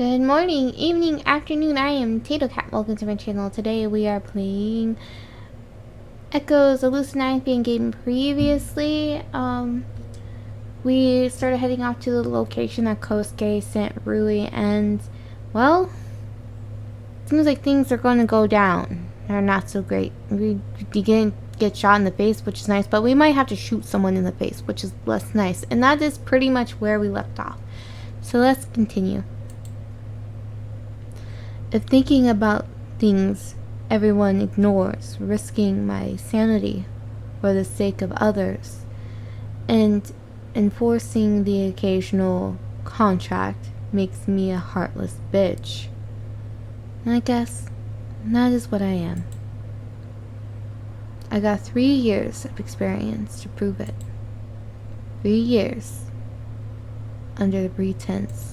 Good morning, evening, afternoon. I am Tatocat. Welcome to my channel. Today we are playing Echoes, a Lucid9 Fangame. Previously, we started heading off to the location that Kosuke sent Rui, and well, it seems like things are going to go down. They're not so great. We didn't get shot in the face, which is nice, but we might have to shoot someone in the face, which is less nice. And that is pretty much where we left off. So let's continue. If thinking about things everyone ignores, risking my sanity for the sake of others, and enforcing the occasional contract makes me a heartless bitch, I guess that is what I am. I got 3 years of experience to prove it. 3 years under the pretense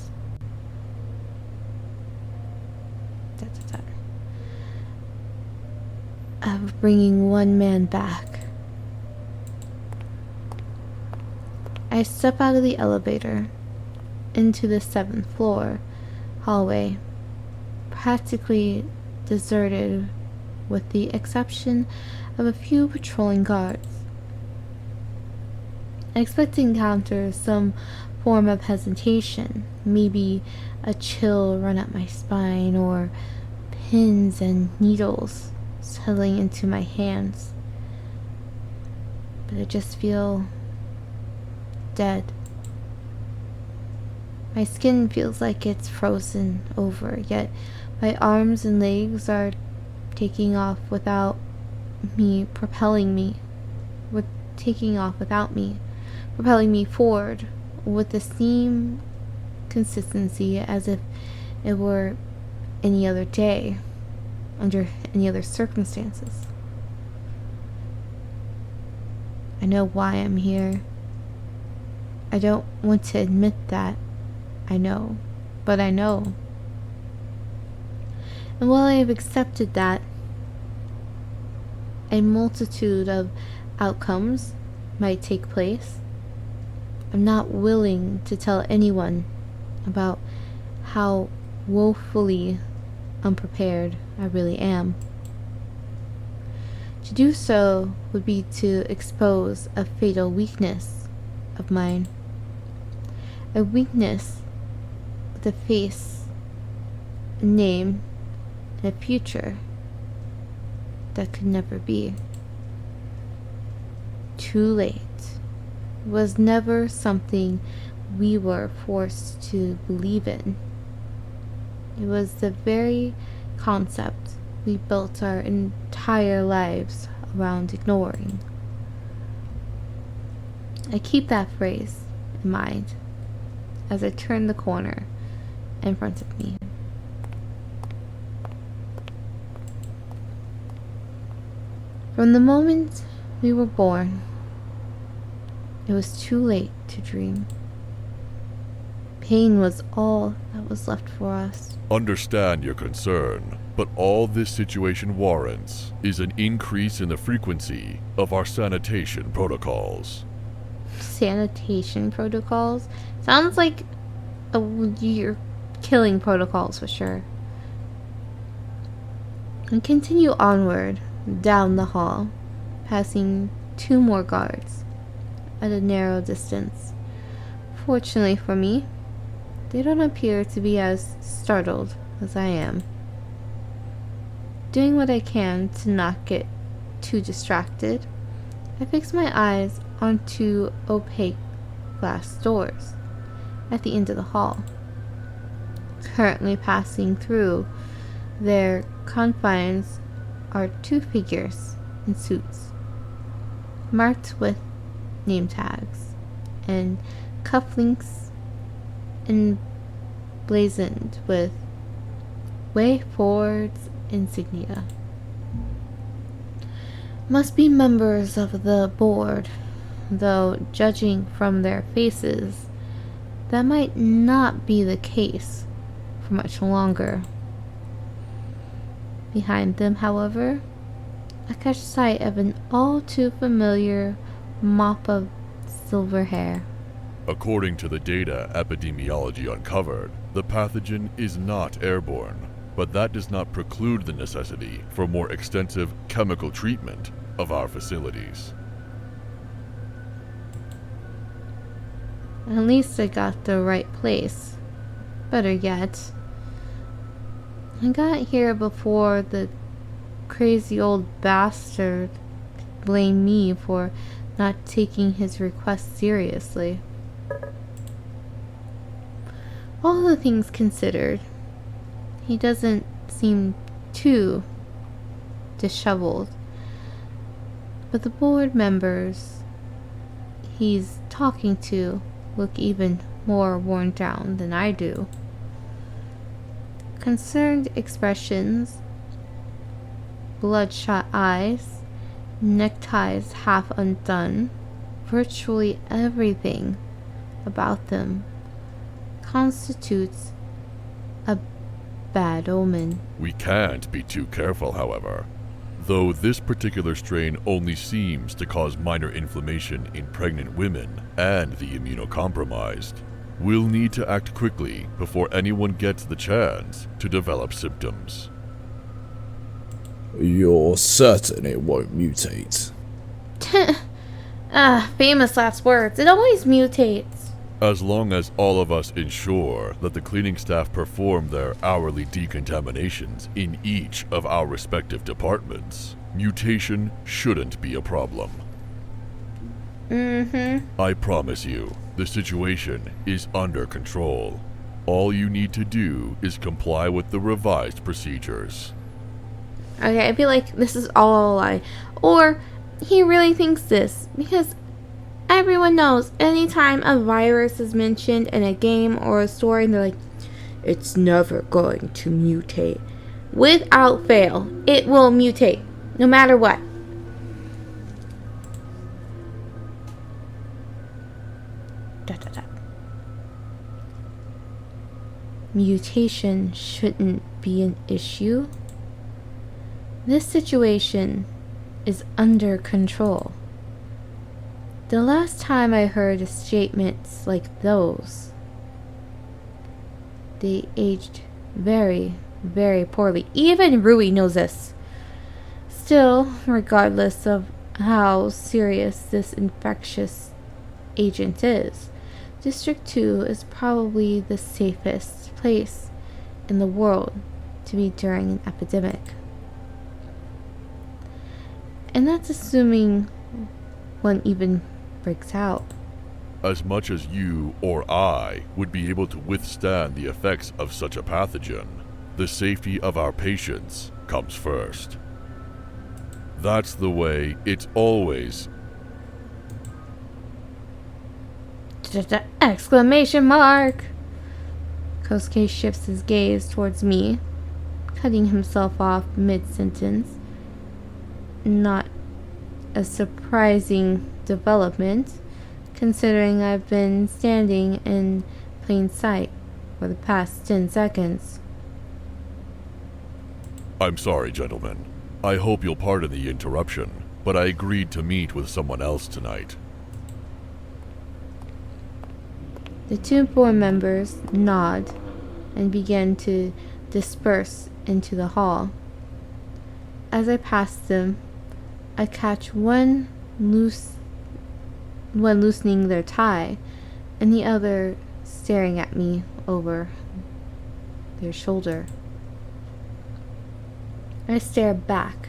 of bringing one man back. I step out of the elevator into the 7th floor hallway, practically deserted with the exception of a few patrolling guards. I expect to encounter some form of hesitation, maybe a chill run up my spine or pins and needles settling into my hands, but I just feel dead. My skin feels like it's frozen over, yet my arms and legs are taking off without me, propelling me forward with the same consistency as if it were any other day, under any other circumstances. I know why I'm here. I don't want to admit that I know, but I know. And while I have accepted that a multitude of outcomes might take place, I'm not willing to tell anyone about how woefully unprepared I really am. To do so would be to expose a fatal weakness of mine. A weakness with a face, a name, and a future that could never be. Too late was never something we were forced to believe in. It was the very concept we built our entire lives around ignoring. I keep that phrase in mind as I turn the corner in front of me. From the moment we were born, it was too late to dream. Pain was all that was left for us. Understand your concern, but all this situation warrants is an increase in the frequency of our sanitation protocols. Sanitation protocols? Sounds like you're killing protocols for sure. And continue onward down the hall, passing 2 more guards at a narrow distance. Fortunately for me, they don't appear to be as startled as I am. Doing what I can to not get too distracted, I fix my eyes onto opaque glass doors at the end of the hall. Currently passing through their confines are 2 figures in suits, marked with name tags and cufflinks emblazoned with Way Forward's insignia. Must be members of the board, though judging from their faces, that might not be the case for much longer. Behind them, however, I catch sight of an all too familiar mop of silver hair. According to the data epidemiology uncovered, the pathogen is not airborne, but that does not preclude the necessity for more extensive chemical treatment of our facilities. At least I got the right place. Better yet, I got here before the crazy old bastard blamed me for not taking his request seriously. All the things considered, he doesn't seem too disheveled, but the board members he's talking to look even more worn down than I do. Concerned expressions, bloodshot eyes, neckties half undone, virtually everything about them constitutes a bad omen. We can't be too careful, however. Though this particular strain only seems to cause minor inflammation in pregnant women and the immunocompromised, we'll need to act quickly before anyone gets the chance to develop symptoms. You're certain it won't mutate? Famous last words. It always mutates. As long as all of us ensure that the cleaning staff perform their hourly decontaminations in each of our respective departments, mutation shouldn't be a problem. I promise you, the situation is under control. All you need to do is comply with the revised procedures. Okay, I feel like this is all a lie. Or he really thinks this, because everyone knows anytime a virus is mentioned in a game or a story, they're like, it's never going to mutate. Without fail, it will mutate, no matter what. Mutation shouldn't be an issue. This situation is under control. The last time I heard statements like those, they aged very, very poorly. Even Rui knows this. Still, regardless of how serious this infectious agent is, District 2 is probably the safest place in the world to be during an epidemic. And that's assuming one even breaks out. As much as you or I would be able to withstand the effects of such a pathogen, the safety of our patients comes first. That's the way it's always. Exclamation mark! Kosuke shifts his gaze towards me, cutting himself off mid-sentence. Not a surprising development, considering I've been standing in plain sight for the past 10 seconds. I'm sorry, gentlemen. I hope you'll pardon the interruption, but I agreed to meet with someone else tonight. The two board members nod and begin to disperse into the hall. As I pass them, I catch one loosening their tie and the other staring at me over their shoulder. I stare back.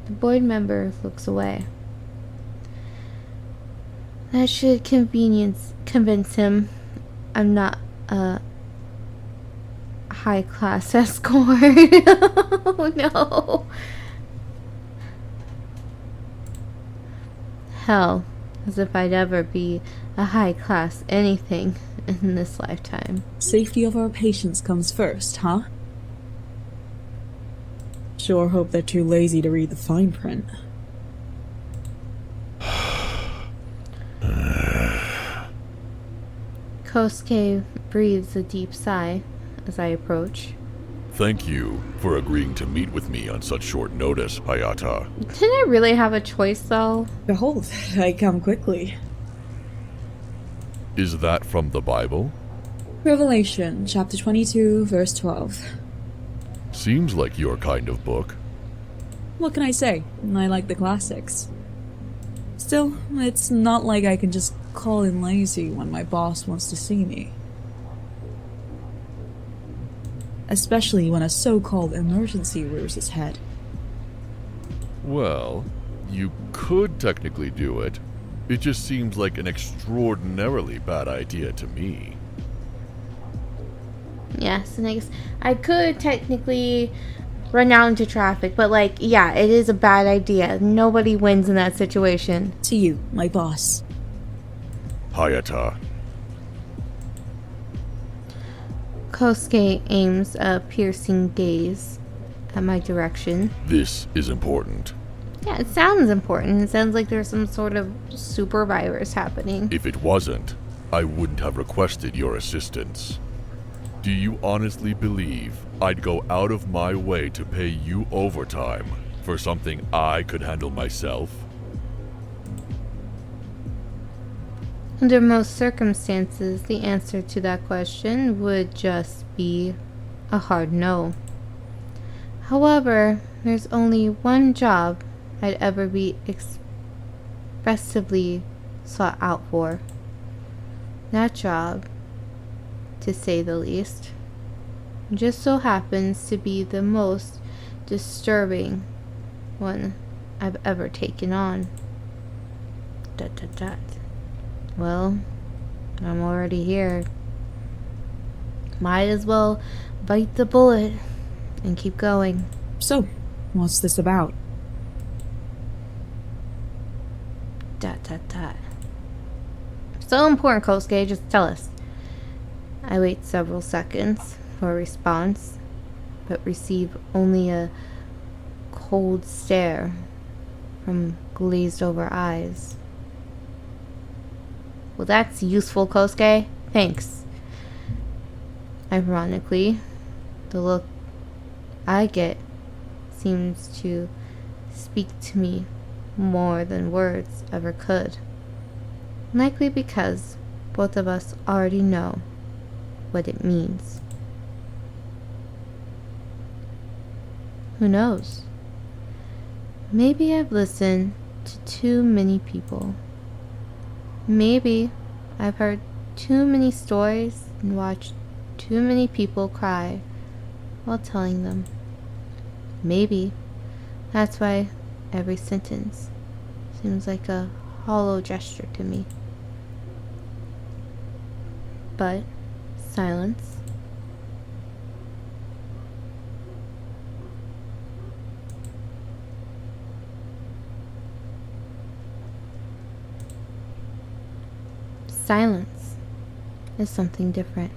The board member looks away. That should convince him I'm not a high-class escort. Oh no. Hell, as if I'd ever be a high-class anything in this lifetime. Safety of our patients comes first, huh? Sure hope they're too lazy to read the fine print. Kosuke breathes a deep sigh as I approach. Thank you for agreeing to meet with me on such short notice, Hayata. Didn't I really have a choice though? Behold, I come quickly. Is that from the Bible? Revelation, chapter 22, verse 12. Seems like your kind of book. What can I say? I like the classics. Still, it's not like I can just call in lazy when my boss wants to see me. Especially when a so-called emergency rears its head. Well, you could technically do it. It just seems like an extraordinarily bad idea to me. Yes, and I guess I could technically run out into traffic, but like, yeah, it is a bad idea. Nobody wins in that situation. To you, my boss. Hayata. Kosuke aims a piercing gaze at my direction. This is important. Yeah, it sounds important. It sounds like there's some sort of super virus happening. If it wasn't, I wouldn't have requested your assistance. Do you honestly believe I'd go out of my way to pay you overtime for something I could handle myself? Under most circumstances, the answer to that question would just be a hard no. However, there's only one job I'd ever be expressively sought out for. That job, to say the least, just so happens to be the most disturbing one I've ever taken on. ... Well, I'm already here. Might as well bite the bullet and keep going. So, what's this about? ... So important, Kosuke, just tell us. I wait several seconds for a response, but receive only a cold stare from glazed over eyes. Well, that's useful, Kosuke. Thanks. Ironically, the look I get seems to speak to me more than words ever could. Likely because both of us already know what it means. Who knows? Maybe I've listened to too many people. Maybe I've heard too many stories and watched too many people cry while telling them. Maybe that's why every sentence seems like a hollow gesture to me. But silence. Silence is something different.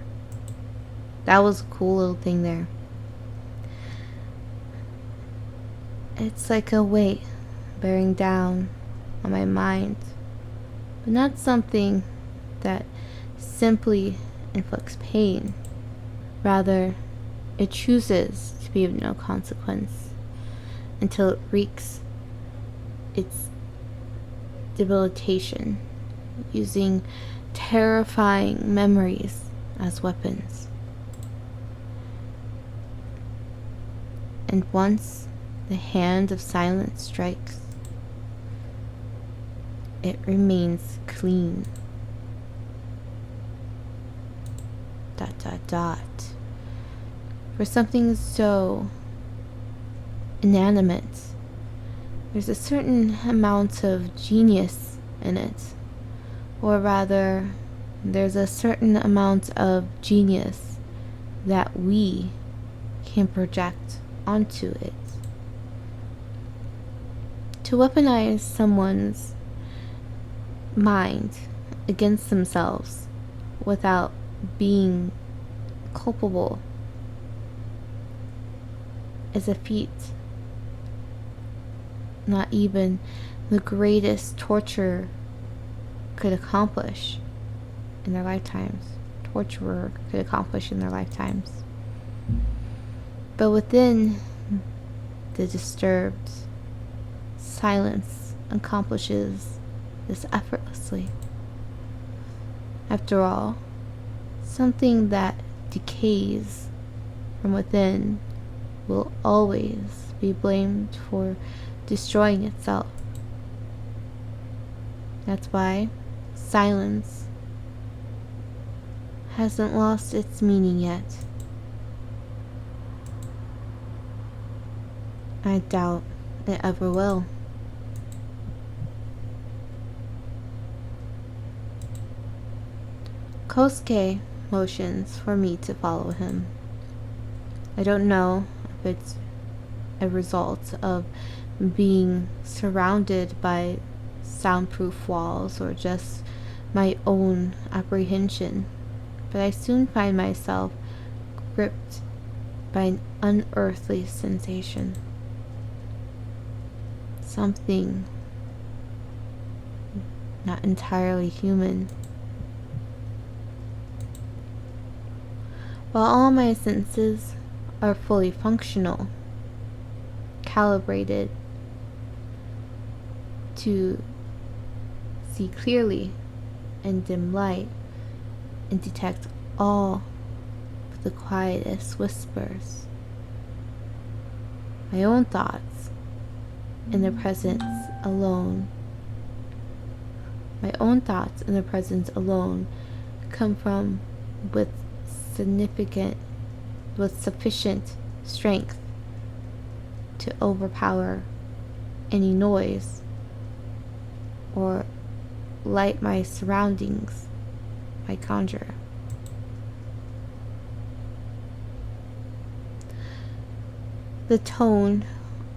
That was a cool little thing there. It's like a weight bearing down on my mind, but not something that simply inflicts pain. Rather, it chooses to be of no consequence until it wreaks its debilitation, using terrifying memories as weapons. And once the hand of silence strikes, it remains clean. ... For something so inanimate, there's a certain amount of genius in it. Or rather, there's a certain amount of genius that we can project onto it. To weaponize someone's mind against themselves without being culpable is a feat not even the greatest torturer could accomplish in their lifetimes. Torturer could accomplish in their lifetimes. But within the disturbed, silence accomplishes this effortlessly. After all, something that decays from within will always be blamed for destroying itself. That's why silence hasn't lost its meaning yet. I doubt it ever will. Kosuke motions for me to follow him. I don't know if it's a result of being surrounded by soundproof walls or just my own apprehension, but I soon find myself gripped by an unearthly sensation. Something not entirely human. While all my senses are fully functional, calibrated to see clearly in dim light and detect all but the quietest whispers, my own thoughts in the presence alone. My own thoughts in the presence alone come from with sufficient strength to overpower any noise or light my surroundings by conjure. The tone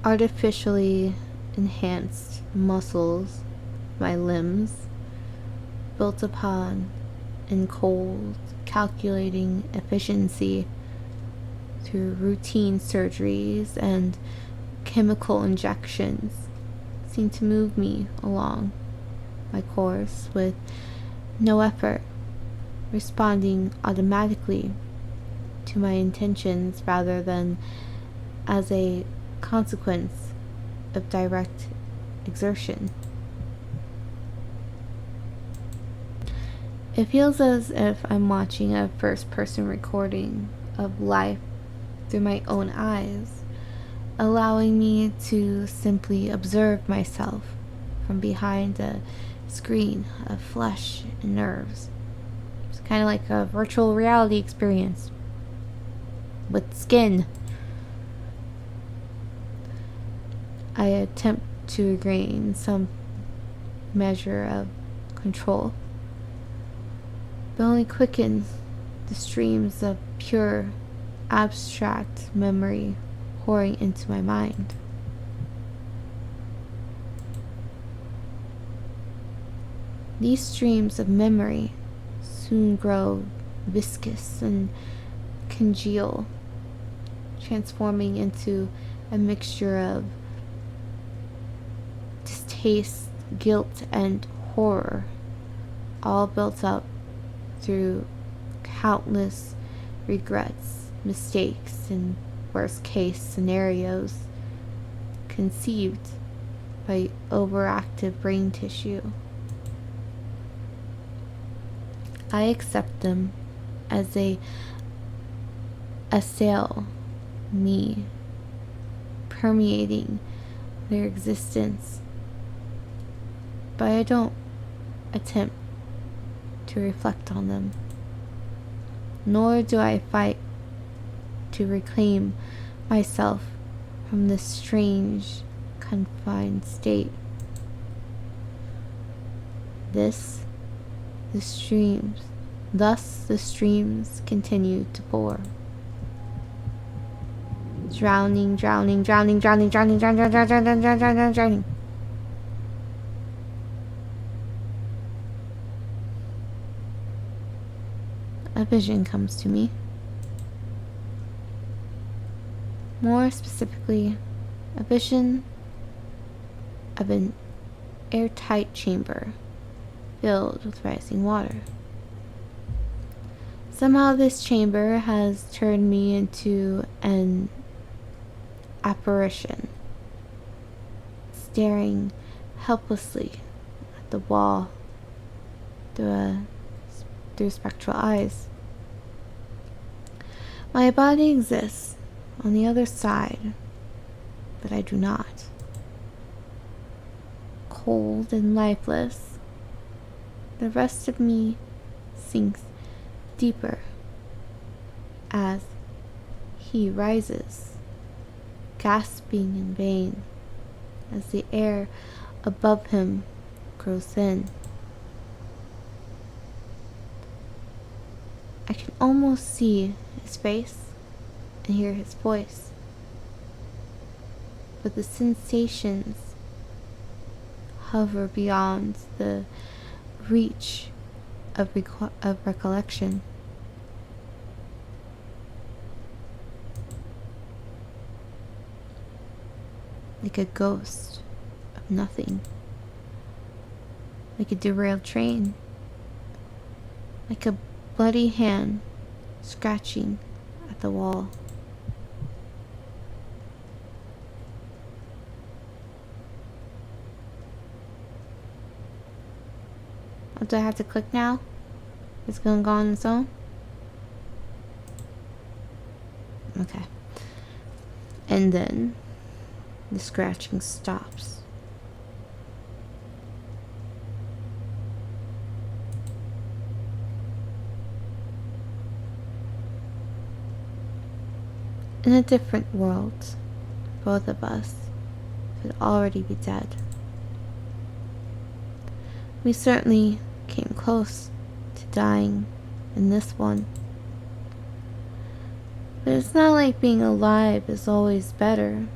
artificially enhanced muscles, my limbs, built upon in cold, calculating efficiency through routine surgeries and chemical injections, seem to move me along my course with no effort, responding automatically to my intentions rather than as a consequence of direct exertion. It feels as if I'm watching a first-person recording of life through my own eyes, allowing me to simply observe myself from behind a screen of flesh and nerves. It's kind of like a virtual reality experience with skin. I attempt to regain some measure of control, but only quickens the streams of pure, abstract memory pouring into my mind. These streams of memory soon grow viscous and congeal, transforming into a mixture of distaste, guilt, and horror, all built up through countless regrets, mistakes, and worst-case scenarios conceived by overactive brain tissue. I accept them as they assail me, permeating their existence, but I don't attempt to reflect on them, nor do I fight to reclaim myself from this strange, confined state. Thus the streams continue to pour. Drowning. A vision comes to me. More specifically, a vision of an airtight chamber filled with rising water. Somehow this chamber has turned me into an apparition, staring helplessly at the wall through a through spectral eyes. My body exists on the other side, but I do not. Cold and lifeless, the rest of me sinks deeper as he rises, gasping in vain as the air above him grows thin. I can almost see his face and hear his voice, but the sensations hover beyond the reach of recollection. Like a ghost of nothing. Like a derailed train. Like a bloody hand scratching at the wall. Oh, do I have to click now? It's gonna go on its own? Okay. And then the scratching stops. In a different world, both of us could already be dead. We certainly came close to dying in this one. But it's not like being alive is always better,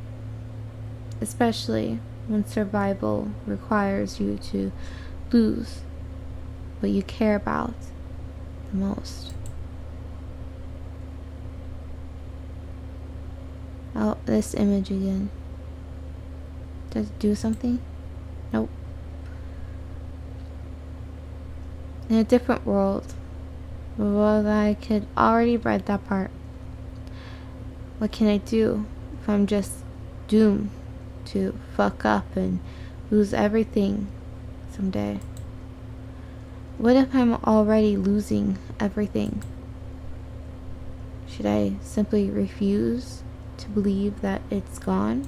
especially when survival requires you to lose what you care about the most. Oh, this image again. Does it do something? Nope. In a different world, well, I could already read that part. What can I do if I'm just doomed to fuck up and lose everything someday? What if I'm already losing everything? Should I simply refuse to believe that it's gone?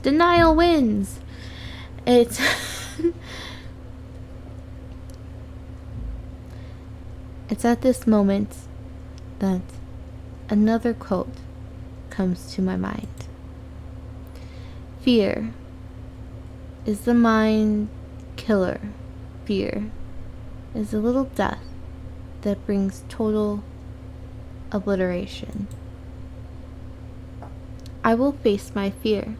Denial wins! It's It's at this moment that another quote comes to my mind. Fear is the mind killer. Fear is a little death that brings total obliteration. I will face my fear.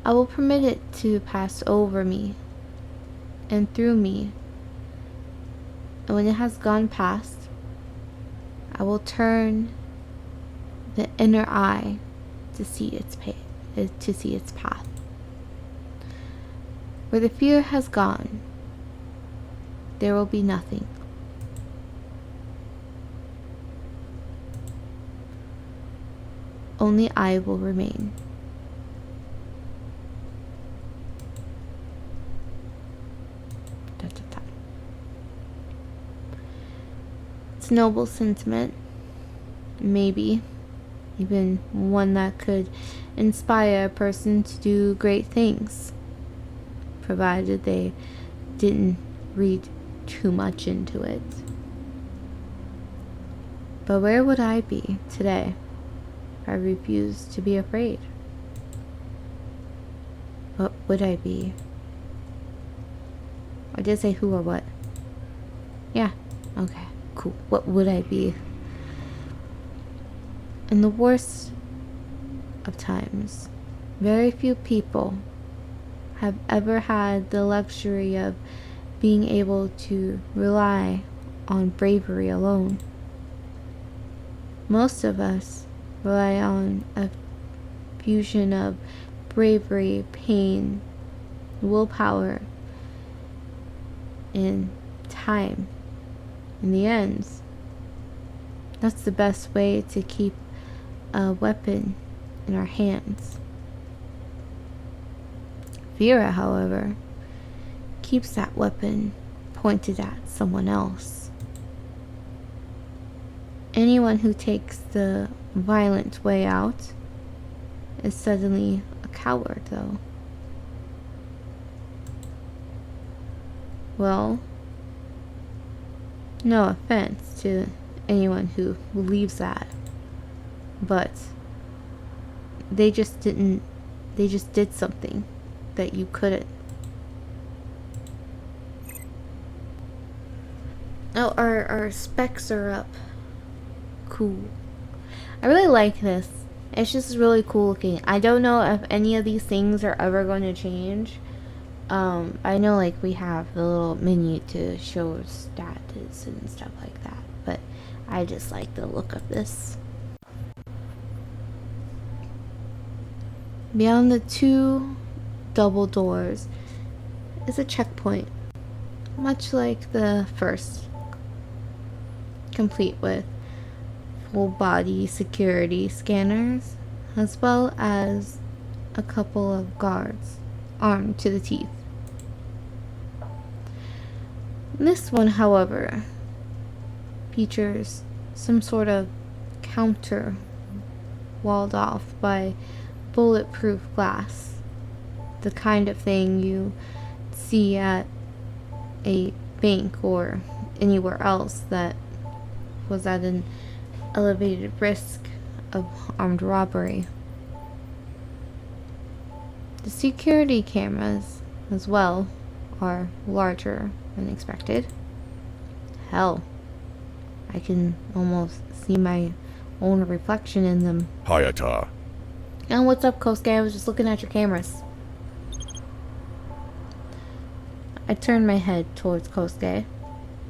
I will permit it to pass over me and through me. And when it has gone past, I will turn the inner eye to see its path. Where the fear has gone, there will be nothing. Only I will remain. It's a noble sentiment, maybe even one that could inspire a person to do great things, provided they didn't read too much into it. But where would I be today if I refused to be afraid? What would I be? I did say who or what. Yeah, okay, cool. What would I be? In the worst of times, very few people have ever had the luxury of being able to rely on bravery alone. Most of us rely on a fusion of bravery, pain, willpower, and time. In the end, that's the best way to keep a weapon in our hands. Fear, however, keeps that weapon pointed at someone else. Anyone who takes the violent way out is suddenly a coward, though. Well, no offense to anyone who believes that, but they just did something that you couldn't. Oh, our specs are up. Cool. I really like this. It's just really cool looking. I don't know if any of these things are ever going to change. I know like we have the little menu to show status and stuff like that, but I just like the look of this. Beyond the 2 double doors is a checkpoint, much like the first, complete with full body security scanners, as well as a couple of guards armed to the teeth. This one, however, features some sort of counter walled off by bulletproof glass, the kind of thing you see at a bank or anywhere else that was at an elevated risk of armed robbery. The security cameras, as well, are larger than expected. Hell, I can almost see my own reflection in them. Hayata. And what's up, Kosuke? I was just looking at your cameras. I turned my head towards Kosuke,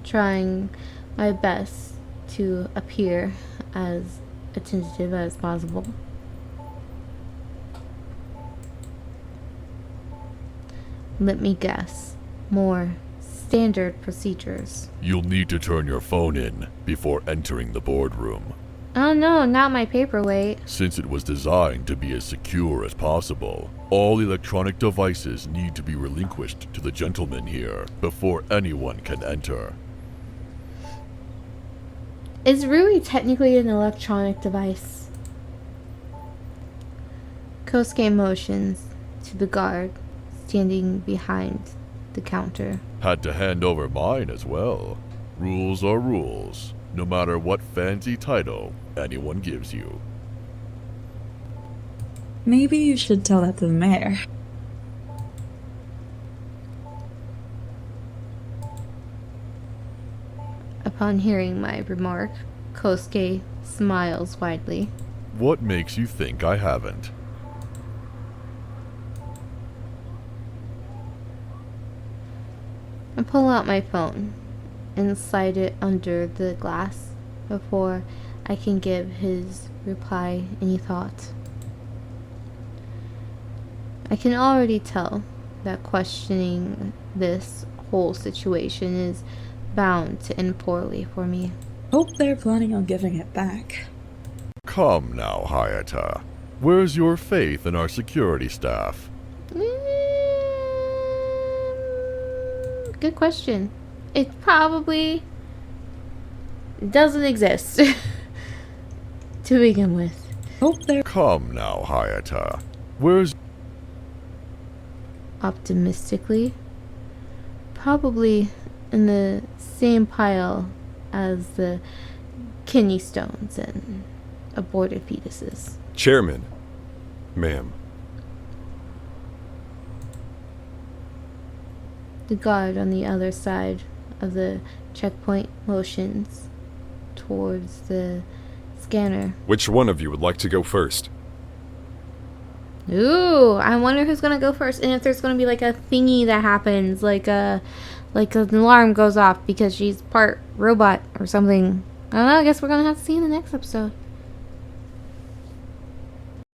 trying my best to appear as attentive as possible. Let me guess. More standard procedures. You'll need to turn your phone in before entering the boardroom. Oh no, not my paperweight. Since it was designed to be as secure as possible, all electronic devices need to be relinquished to the gentleman here before anyone can enter. Is Rui technically an electronic device? Kosuke motions to the guard standing behind the counter. Had to hand over mine as well. Rules are rules, no matter what fancy title anyone gives you. Maybe you should tell that to the mayor. Upon hearing my remark, Kosuke smiles widely. What makes you think I haven't? I pull out my phone and slide it under the glass before I can give his reply any thought. I can already tell that questioning this whole situation is bound to end poorly for me. Hope they're planning on giving it back. Come now, Hayata. Where's your faith in our security staff? Good question. It probably doesn't exist to begin with. Hope they're... Come now, Hayata. Where's... Optimistically, probably in the same pile as the kidney stones and aborted fetuses. Chairman. Ma'am. The guard on the other side of the checkpoint motions towards the scanner. Which one of you would like to go first? Ooh, I wonder who's gonna go first, and if there's gonna be like a thingy that happens, like an alarm goes off because she's part robot or something. I don't know, I guess we're gonna have to see in the next episode.